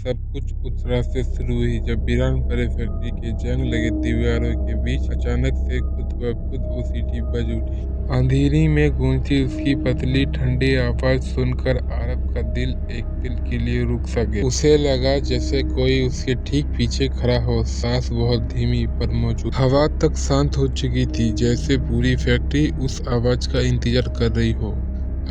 सब कुछ उस रात से शुरू हुई जब वीरान परे फैक्ट्री के जंग लगे दीवारों के बीच अचानक से खुद ब खुद वो सीटी बज उठी। अंधेरी में गूंजती उसकी पतली ठंडी आवाज सुनकर आरब का दिल एक पल के लिए रुक सा गया। उसे लगा जैसे कोई उसके ठीक पीछे खड़ा हो, सांस बहुत धीमी पर मौजूद। हवा तक शांत हो चुकी थी, जैसे पूरी फैक्ट्री उस आवाज का इंतजार कर रही हो।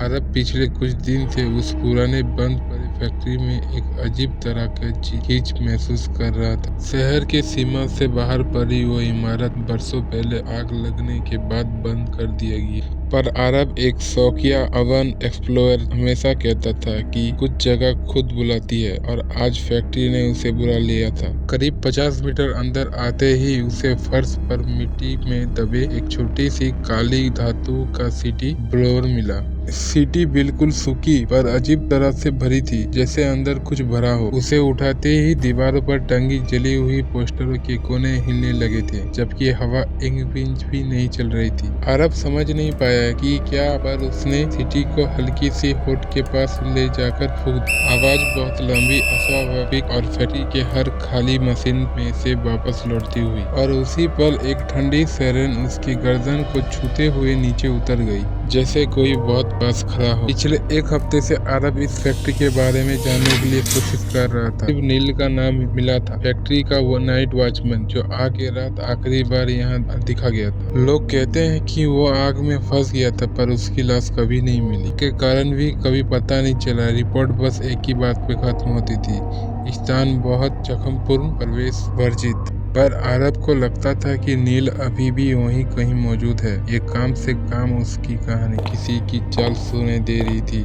अरब पिछले कुछ दिन से उस पुराने बंद पड़े फैक्ट्री में एक अजीब तरह का खींच महसूस कर रहा था। शहर के सीमा से बाहर पड़ी वो इमारत बरसों पहले आग लगने के बाद बंद कर दिया गया, पर अरब एक शौकिया अवन एक्सप्लोरर हमेशा कहता था कि कुछ जगह खुद बुलाती है, और आज फैक्ट्री ने उसे बुला लिया था। करीब 50 मीटर अंदर आते ही उसे फर्श पर मिट्टी में दबे एक छोटी सी काली धातु का सीटी ब्लोअर मिला। सीटी बिल्कुल सूखी पर अजीब तरह से भरी थी, जैसे अंदर कुछ भरा हो। उसे उठाते ही दीवारों पर टंगी जली हुई पोस्टरों के कोने हिलने लगे थे, जबकि हवा एक इंच भी नहीं चल रही थी। अरब समझ नहीं पाया कि क्या, पर उसने सीटी को हल्की सी होठ के पास ले जाकर फूंक दी। आवाज बहुत लंबी, अस्वाभाविक और फैक्ट्री के हर खाली मशीन में से वापस लौटती हुई, और उसी पल एक ठंडी सैरन उसकी गर्दन को छूते हुए नीचे उतर गई, जैसे कोई बहुत पास खड़ा हो। पिछले एक हफ्ते से अरब इस फैक्ट्री के बारे में जानने के लिए कोशिश कर रहा था। सिर्फ नील का नाम मिला था, फैक्ट्री का वो नाइट वॉचमैन जो आगे रात आखिरी बार यहाँ दिखा गया था। लोग कहते हैं कि वो आग में फंस गया था, पर उसकी लाश कभी नहीं मिली। के कारण भी कभी पता नहीं चला। रिपोर्ट बस एक ही बात पे खत्म होती थी, स्थान बहुत जख्मपूर्ण, प्रवेश वर्जित। पर अरब को लगता था कि नील अभी भी वहीं कहीं मौजूद है। ये काम से काम उसकी कहानी किसी की चाल सुनाई दे रही थी,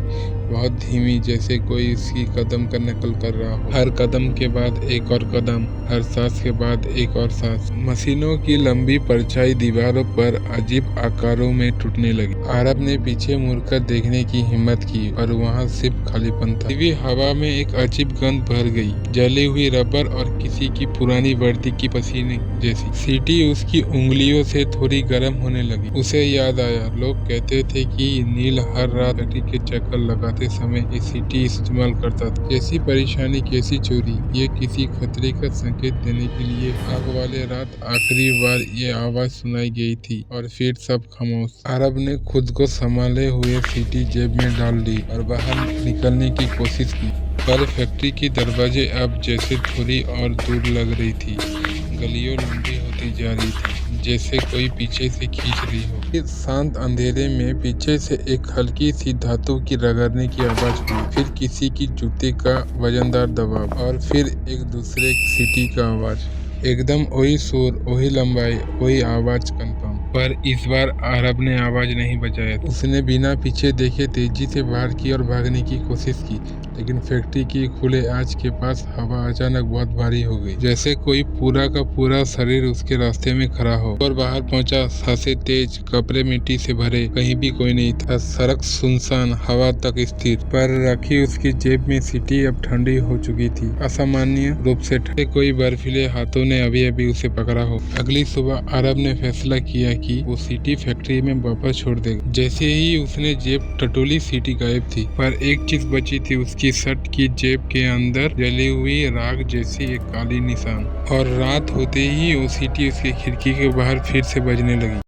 बहुत धीमी, जैसे कोई उसकी कदम का नकल कर रहा हो। हर कदम के बाद एक और कदम, हर सांस के बाद एक और सांस। मशीनों की लंबी परछाई दीवारों पर अजीब आकारों में टूटने लगी। अरब ने पीछे मुड़कर देखने की हिम्मत की, और वहाँ सिर्फ खालीपन था। टीवी हवा में एक अजीब गंध भर गई, जली हुई रबर और किसी की पुरानी वर्दी की पसीने जैसी। सीटी उसकी उंगलियों से थोड़ी गर्म होने लगी। उसे याद आया, लोग कहते थे कि नील हर रात फैक्ट्री के चक्कर लगाते समय ये सीटी इस्तेमाल करता था। कैसी परेशानी, कैसी चोरी, ये किसी खतरे का संकेत देने के लिए। आग वाले रात आखिरी बार ये आवाज सुनाई गई थी, और फिर सब खामोश। अरब ने खुद को संभाले हुए सीटी जेब में डाल ली और बाहर निकलने की कोशिश की, पर फैक्ट्री की दरवाजे अब जैसे थोड़ी और दूर लग रही थी। गलियों लंबी होती जा रही थी, जैसे कोई पीछे से खींच रही हो। इस शांत अंधेरे में पीछे से एक हल्की सी धातु की रगड़ने की आवाज हुई, फिर किसी की जूते का वजनदार दबाव, और फिर एक दूसरे सीटी का आवाज। एकदम वही सुर, वही लंबाई, वही आवाज कंफर्म। पर इस बार अरब ने आवाज नहीं बचाया। उसने बिना पीछे देखे तेजी से बाहर की ओर भागने की कोशिश की, लेकिन फैक्ट्री की खुले आंच के पास हवा अचानक बहुत भारी हो गई, जैसे कोई पूरा का पूरा शरीर उसके रास्ते में खड़ा हो। और बाहर पहुंचा, सांसें तेज, कपड़े मिट्टी से भरे, कहीं भी कोई नहीं था। सड़क सुनसान, हवा तक स्थिर, पर रखी उसकी जेब में सीटी अब ठंडी हो चुकी थी, असामान्य रूप से ठंडी। कोई बर्फीले हाथों ने अभी अभी उसे पकड़ा हो। अगली सुबह अरब ने फैसला किया कि वो सीटी फैक्ट्री में वापस छोड़ देगा। जैसे ही उसने जेब टटोली, सीटी गायब थी, पर एक चीज बची थी, उसकी शर्ट की जेब के अंदर जली हुई राख जैसी एक काली निशान। और रात होते ही वो सीटी उसकी खिड़की के बाहर फिर से बजने लगी।